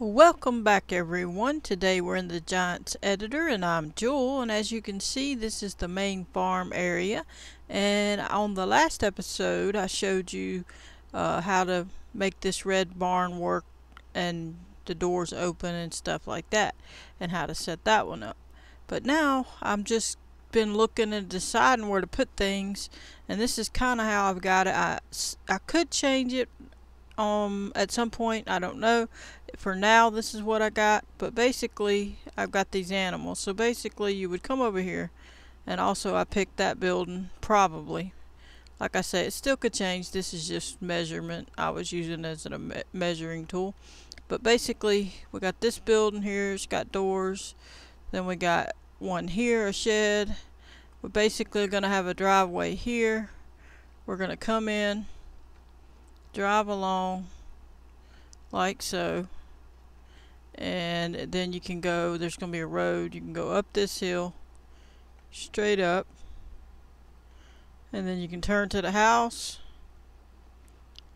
Welcome back everyone. Today we're in the Giants editor and I'm Jewel, and as you can see this is the main farm area, and on the last episode I showed you how to make this red barn work and the doors open and stuff like that, and how to set that one up. But now I'm just been looking and deciding where to put things, and this is kind of how I've got it. I could change it at some point, I don't know. For now this is what I got, but basically I've got these animals. So basically you would come over here, and also I picked that building probably. Like I say, it still could change. This is just measurement I was using as a measuring tool. But basically we got this building here, it's got doors. Then we got one here, a shed. We're basically going to have a driveway here. We're going to come in, drive along like so, and then you can go, there's going to be a road, you can go up this hill straight up, and then you can turn to the house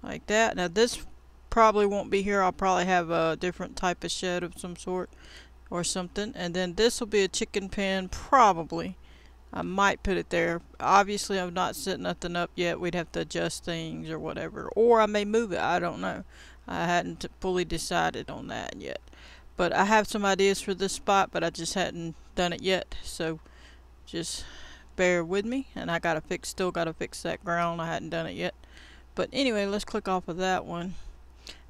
like that. Now this probably won't be here, I'll probably have a different type of shed of some sort or something, and then this will be a chicken pen probably. I might put it there. Obviously I've not set nothing up yet. We'd have to adjust things or whatever. Or I may move it. I don't know. I hadn't fully decided on that yet. But I have some ideas for this spot, but I just hadn't done it yet. So just bear with me. And I gotta still gotta fix that ground. I hadn't done it yet. But anyway, let's click off of that one.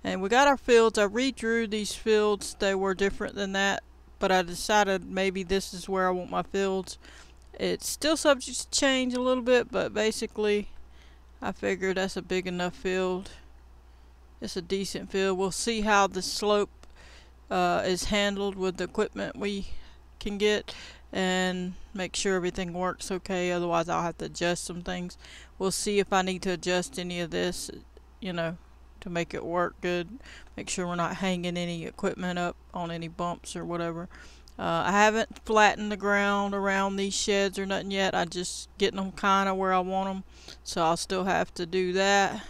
And we got our fields. I redrew these fields. They were different than that. But I decided maybe this is where I want my fields. It's still subject to change a little bit, but basically I figured that's a big enough field. It's a decent field. We'll see how the slope is handled with the equipment we can get, and make sure everything works okay. Otherwise I'll have to adjust some things. We'll see if I need to adjust any of this, to make it work good. Make sure we're not hanging any equipment up on any bumps or whatever. I haven't flattened the ground around these sheds or nothing yet. I'm just getting them kind of where I want them, so I'll still have to do that.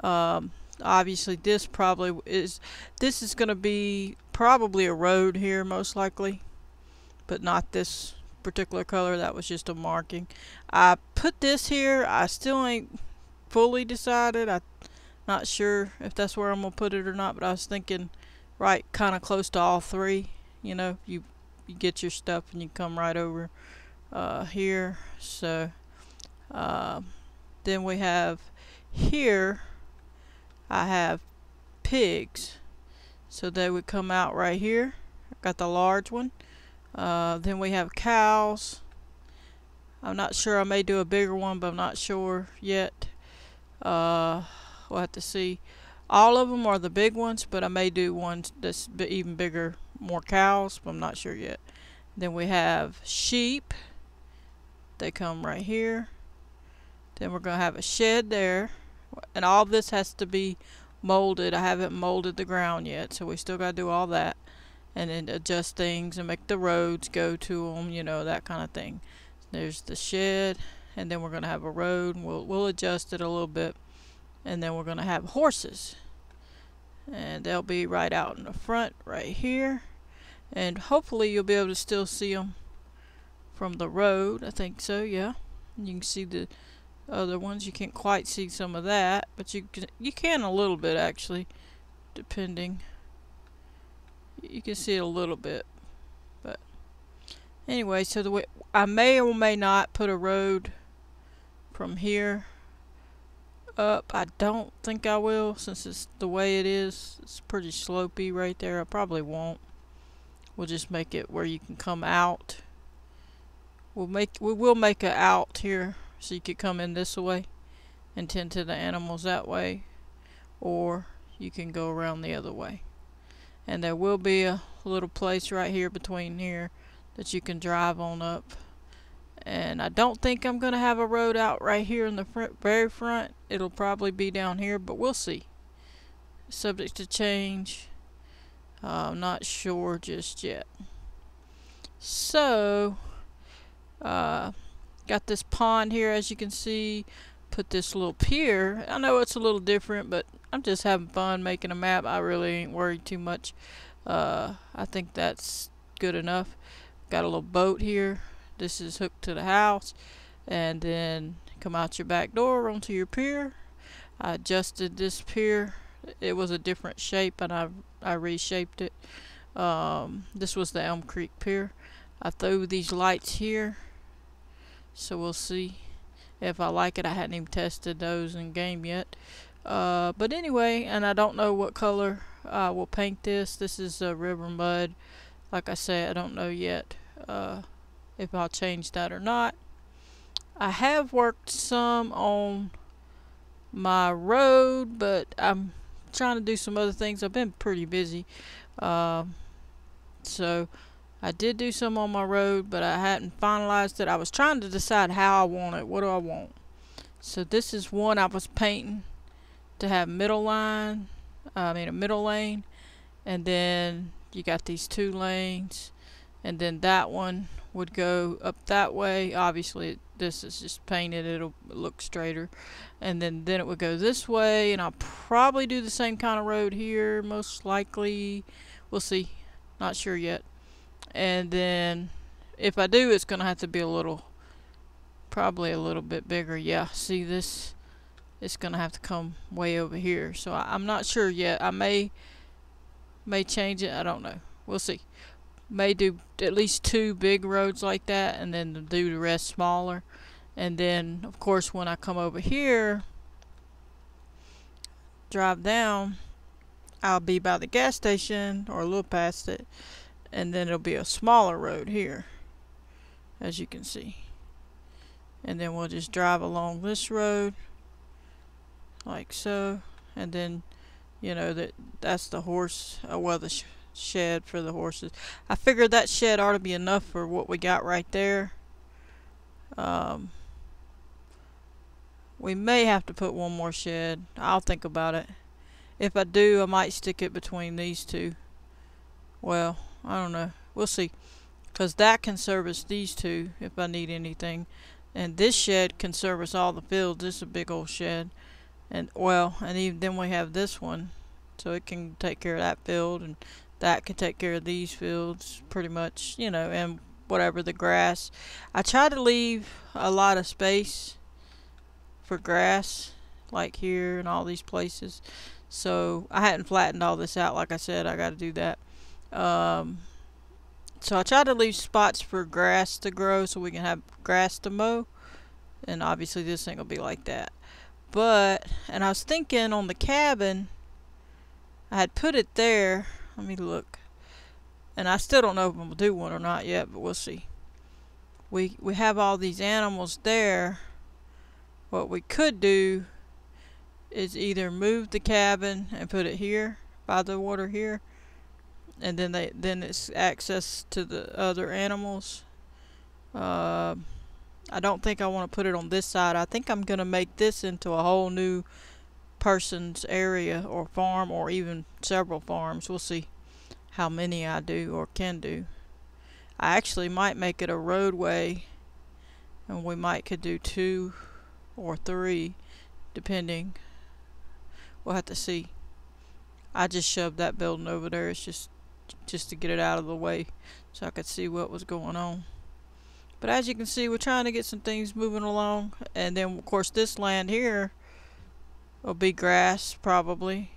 Obviously this is going to be probably a road here most likely, but not this particular color. That was just a marking. I put this here. I still ain't fully decided. I'm not sure if that's where I'm going to put it or not, but I was thinking right kind of close to all three. You get your stuff and you come right over here. So then we have here, I have pigs, so they would come out right here. I got the large one. Then we have cows. I'm not sure, I may do a bigger one, but I'm not sure yet. We'll have to see. All of them are the big ones, but I may do one that's even bigger, more cows, but I'm not sure yet. Then we have sheep. They come right here. Then we're going to have a shed there. And all this has to be molded. I haven't molded the ground yet, so we still got to do all that. And then adjust things and make the roads go to them, that kind of thing. There's the shed, and then we're going to have a road. We'll adjust it a little bit. And then we're going to have horses, and they'll be right out in the front right here, and hopefully you'll be able to still see them from the road. I think so, yeah. You can see the other ones. You can't quite see some of that, but you can a little bit actually, depending. You can see it a little bit. But anyway, so the way I may or may not put a road from here up. I don't think I will, since it's the way it is. It's pretty slopey right there. I probably won't. We'll just make it where you can come out. We will make a out here, so you could come in this way and tend to the animals that way, or you can go around the other way. And there will be a little place right here between here that you can drive on up. And I don't think I'm going to have a road out right here in the very front. It'll probably be down here, but we'll see. Subject to change. I'm not sure just yet. So, got this pond here, as you can see. Put this little pier. I know it's a little different, but I'm just having fun making a map. I really ain't worried too much. I think that's good enough. Got a little boat here. This is hooked to the house, and then come out your back door onto your pier. I adjusted this pier. It was a different shape, and I reshaped it. This was the Elm Creek Pier. I threw these lights here, so we'll see if I like it. I hadn't even tested those in game yet. But anyway, and I don't know what color I will paint this. This is river mud. Like I said, I don't know yet if I'll change that or not. I have worked some on my road, but I'm trying to do some other things. I've been pretty busy. So I did do some on my road, but I hadn't finalized it. I was trying to decide how I want it. What do I want? So this is one I was painting to have a middle lane, and then you got these 2 lanes, and then that one would go up that way. Obviously this is just painted, it'll look straighter, and then it would go this way, and I'll probably do the same kind of road here, most likely. We'll see, not sure yet. And then if I do, it's gonna have to be probably a little bit bigger. Yeah, see this, it's gonna have to come way over here, so I'm not sure yet. I may change it, I don't know, we'll see. May do at least 2 big roads like that, and then do the rest smaller. And then of course when I come over here, drive down, I'll be by the gas station or a little past it, and then it'll be a smaller road here, as you can see. And then we'll just drive along this road like so, and then you know that's the horse, the shed for the horses. I figured that shed ought to be enough for what we got right there. We may have to put one more shed. I'll think about it. If I do, I might stick it between these 2. Well, I don't know, we'll see, because that can service these 2 if I need anything, and this shed can service all the fields. This is a big old shed, and even then we have this one, so it can take care of that field, and that can take care of these fields pretty much, and whatever the grass. I try to leave a lot of space for grass, like here and all these places. So I hadn't flattened all this out. Like I said, I got to do that. So I try to leave spots for grass to grow so we can have grass to mow, and obviously this ain't gonna be like that. And I was thinking on the cabin, I had put it there. Let me look, and I still don't know if I'm gonna do one or not yet, but we'll see. We have all these animals there. What we could do is either move the cabin and put it here by the water here, and then it's access to the other animals. I don't think I want to put it on this side. I think I'm gonna make this into a whole new person's area or farm, or even several farms. We'll see how many I do or can do. I actually might make it a roadway, and we could do 2 or 3 depending. We'll have to see. I just shoved that building over there. It's just to get it out of the way so I could see what was going on. But as you can see, we're trying to get some things moving along, and then of course this land here will be grass probably,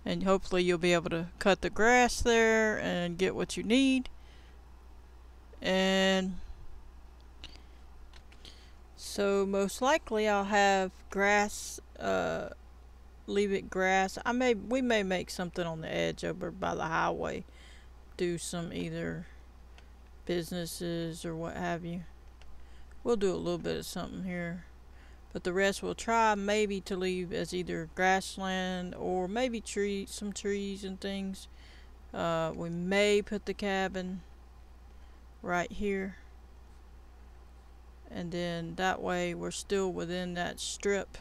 and hopefully you'll be able to cut the grass there and get what you need. And so most likely I'll have grass, leave it grass. We may make something on the edge over by the highway, do some either businesses or what have you. We'll do a little bit of something here, but the rest we'll try maybe to leave as either grassland or maybe some trees and things. We may put the cabin right here, and then that way we're still within that strip.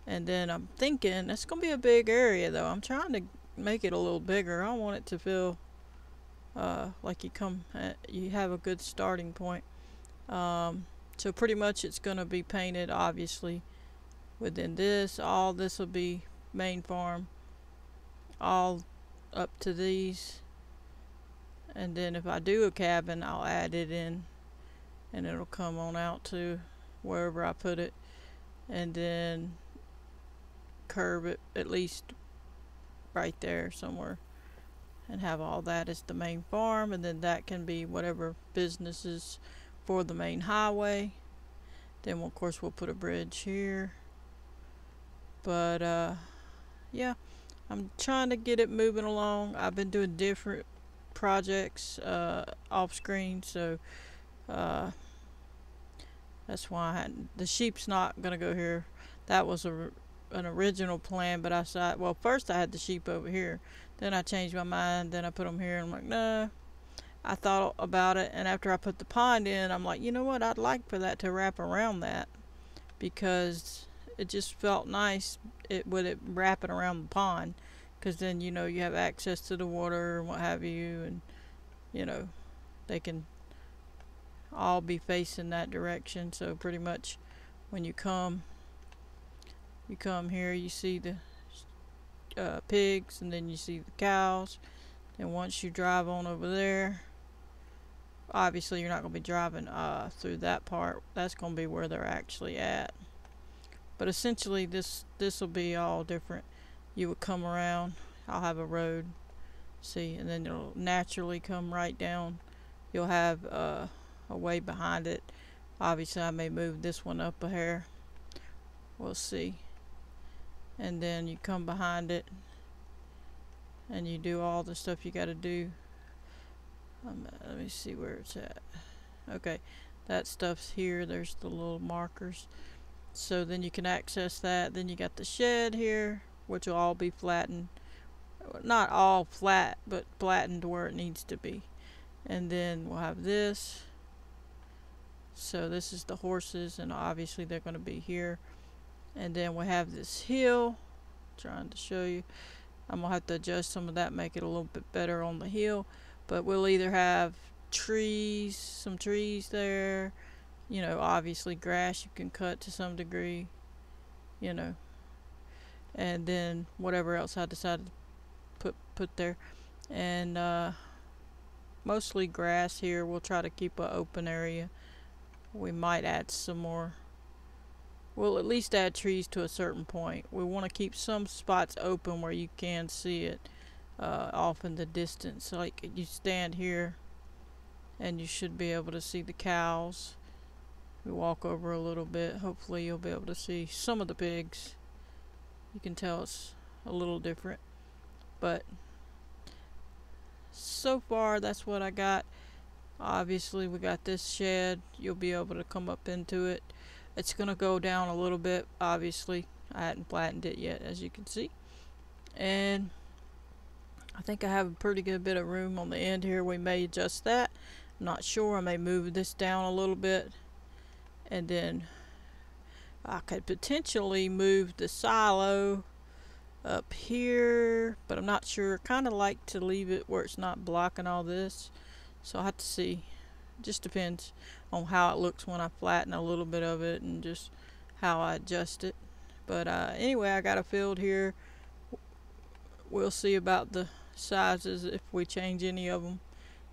And then I'm thinking it's gonna be a big area though. I'm trying to make it a little bigger. I want it to feel like you have a good starting point. So pretty much it's gonna be painted obviously within this. All this will be main farm all up to these, and then if I do a cabin, I'll add it in, and it'll come on out to wherever I put it, and then curve it at least right there somewhere, and have all that as the main farm, and then that can be whatever businesses for the main highway. Then of course we'll put a bridge here, but yeah, I'm trying to get it moving along. I've been doing different projects off screen, so that's why the sheep's not gonna go here. That was an original plan, but I said, well, first I had the sheep over here, then I changed my mind, then I put them here, and I'm like, nah. I thought about it, and after I put the pond in, I'm like, you know what, I'd like for that to wrap around that, because it just felt nice with it wrapping around the pond, because then you have access to the water and what have you, and they can all be facing that direction. So pretty much when you come here, you see the pigs, and then you see the cows, and once you drive on over there, obviously you're not going to be driving through that part. That's going to be where they're actually at, but essentially this will be all different. You would come around, I'll have a road, see, and then it'll naturally come right down. You'll have a way behind it. Obviously I may move this one up a hair, we'll see, and then you come behind it and you do all the stuff you got to do. Let me see where it's at. Okay, that stuff's here. There's the little markers, so then you can access that. Then you got the shed here, which will all be flattened, not all flat, but flattened where it needs to be. And then we'll have this, so this is the horses, and obviously they're going to be here. And then we have this hill, trying to show you. I'm gonna have to adjust some of that, make it a little bit better on the hill, but we'll either have trees, some trees there, obviously grass you can cut to some degree, and then whatever else I decide to put there, and mostly grass here. We'll try to keep an open area. We might add some more. We'll at least add trees to a certain point. We want to keep some spots open where you can see it off in the distance. Like you stand here and you should be able to see the cows. We walk over a little bit. Hopefully you'll be able to see some of the pigs. You can tell it's a little different, but so far that's what I got. Obviously we got this shed. You'll be able to come up into it. It's gonna go down a little bit, obviously. I hadn't flattened it yet, as you can see. And I think I have a pretty good bit of room on the end here. We may adjust that. I'm not sure. I may move this down a little bit. And then I could potentially move the silo up here, but I'm not sure. Kind of like to leave it where it's not blocking all this. So I'll have to see. Just depends on how it looks when I flatten a little bit of it, and just how I adjust it. But anyway, I got a field here. We'll see about the sizes if we change any of them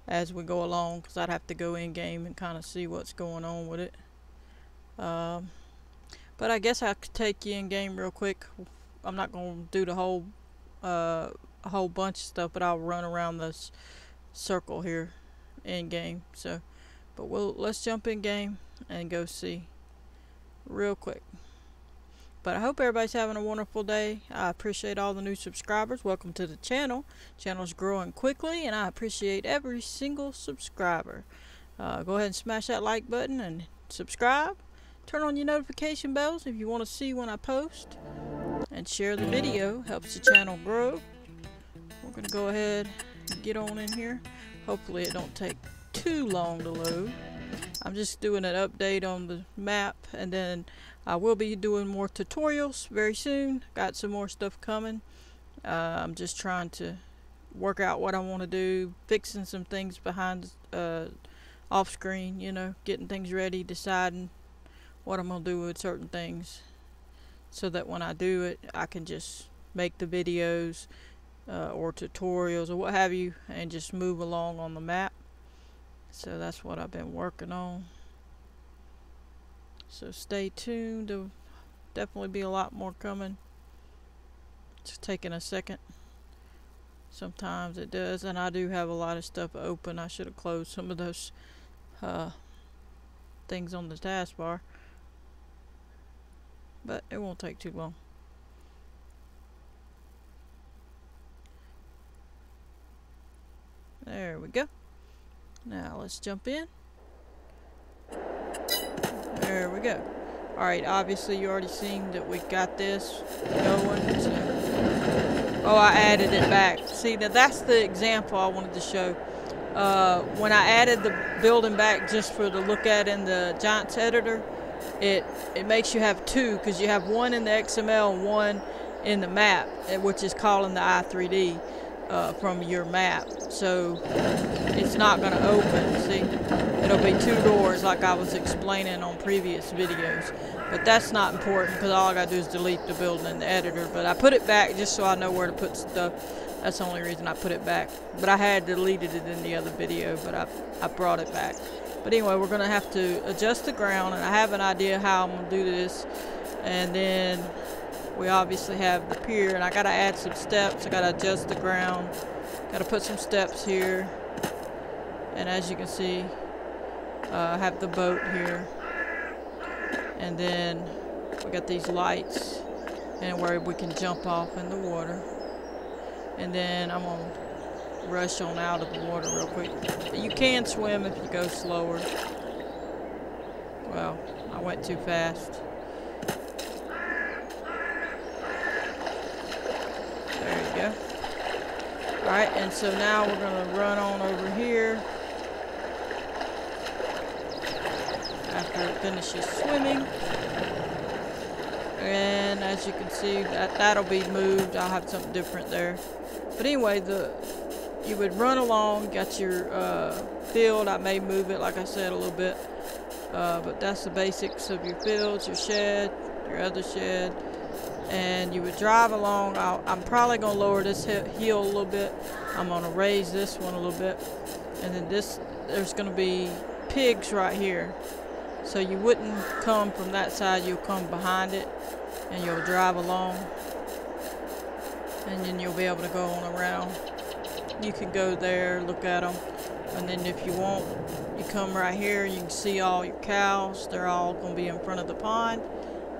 as we go along, because I'd have to go in game and kind of see what's going on with it. But I guess I could take you in game real quick. I'm not going to do the whole a whole bunch of stuff, but I'll run around this circle here in game. So but let's jump in game and go see real quick. But I hope everybody's having a wonderful day. I appreciate all the new subscribers. Welcome to the channel. Channel's growing quickly, and I appreciate every single subscriber. Go ahead and smash that like button and subscribe. Turn on your notification bells if you want to see when I post, and share the video. Helps the channel grow. We're gonna go ahead and get on in here. Hopefully it don't take too long to load. I'm just doing an update on the map, and then I will be doing more tutorials very soon. Got some more stuff coming. I'm just trying to work out what I want to do, fixing some things behind off screen, getting things ready, deciding what I'm gonna do with certain things, so that when I do it, I can just make the videos or tutorials or what have you, and just move along on the map. So that's what I've been working on. So stay tuned. There'll definitely be a lot more coming. It's taking a second. Sometimes it does, and I do have a lot of stuff open. I should have closed some of those things on the taskbar, but it won't take too long. There we go. Now let's jump in. There we go. Alright, obviously you already seen that we got this going. So. Oh, I added it back. See, now that's the example I wanted to show. When I added the building back just for the look at in the Giants editor, it makes you have two, because you have one in the XML and one in the map, which is calling the i3D from your map. So it's not going to open. See, it'll be two doors like I was explaining on previous videos. But that's not important, because all I got to do is delete the building in the editor. But I put it back just so I know where to put stuff. That's the only reason I put it back. But I had deleted it in the other video, but I brought it back. But anyway, we're going to have to adjust the ground, and I have an idea how I'm going to do this. And then we obviously have the pier, and I got to add some steps. I got to adjust the ground. Got to put some steps here. And as you can see, I have the boat here. And then we got these lights, and where we can jump off in the water. And then I'm going to rush on out of the water real quick. But you can swim if you go slower. Well, I went too fast. There you go. Alright, and so now we're going to run on over here. After it finishes swimming. And as you can see, that'll be moved. I'll have something different there. But anyway, you would run along, got your field. I may move it, like I said, a little bit. But that's the basics of your fields, your shed, your other shed. And you would drive along. I'm probably going to lower this hill a little bit. I'm going to raise this one a little bit. And then there's going to be pigs right here. So you wouldn't come from that side, you'll come behind it, and you'll drive along. And then you'll be able to go on around. You can go there, look at them. And then if you want, you come right here, you can see all your cows. They're all going to be in front of the pond.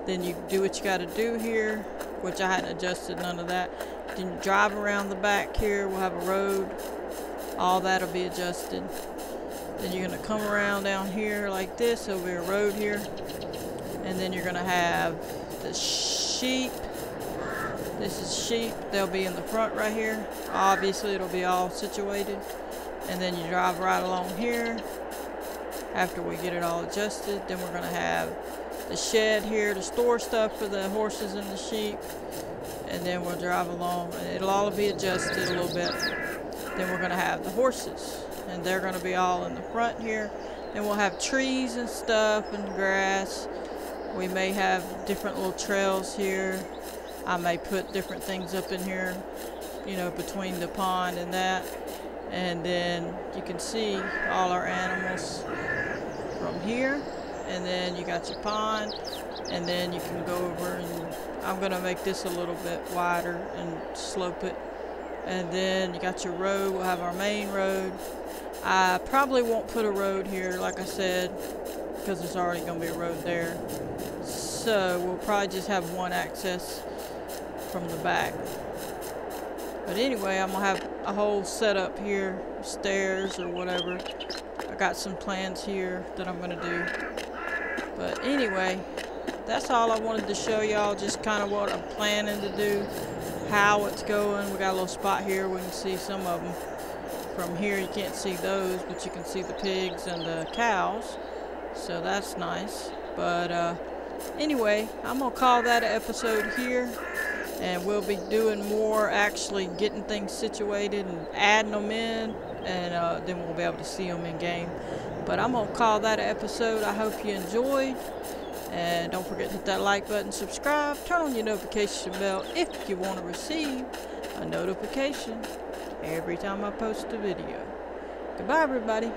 Then you do what you got to do here, which I hadn't adjusted none of that. Then you drive around the back here, we'll have a road. All that'll be adjusted. Then you're going to come around down here like this. There'll be a road here. And then you're going to have the sheep. This is sheep. They'll be in the front right here. Obviously, it'll be all situated. And then you drive right along here. After we get it all adjusted, then we're going to have the shed here to store stuff for the horses and the sheep. And then we'll drive along. And it'll all be adjusted a little bit. Then we're going to have the horses. And they're going to be all in the front here. And we'll have trees and stuff and grass. We may have different little trails here. I may put different things up in here, you know, between the pond and that. And then you can see all our animals from here. And then you got your pond. And then you can go over, and I'm going to make this a little bit wider and slope it. And then you got your road. We'll have our main road. I probably won't put a road here, like I said, because there's already going to be a road there. So we'll probably just have one access from the back. But anyway, I'm going to have a whole setup here, stairs or whatever. I got some plans here that I'm going to do. But anyway, that's all I wanted to show y'all, just kind of what I'm planning to do, how it's going. We got a little spot here, we can see some of them. From here you can't see those, but you can see the pigs and the cows, so that's nice. But anyway, I'm gonna call that an episode here, and we'll be doing more, actually getting things situated and adding them in, and then we'll be able to see them in game. But I'm gonna call that an episode. I hope you enjoyed, And don't forget to hit that like button, subscribe, turn on your notification bell if you want to receive a notification every time I post a video. Goodbye, everybody.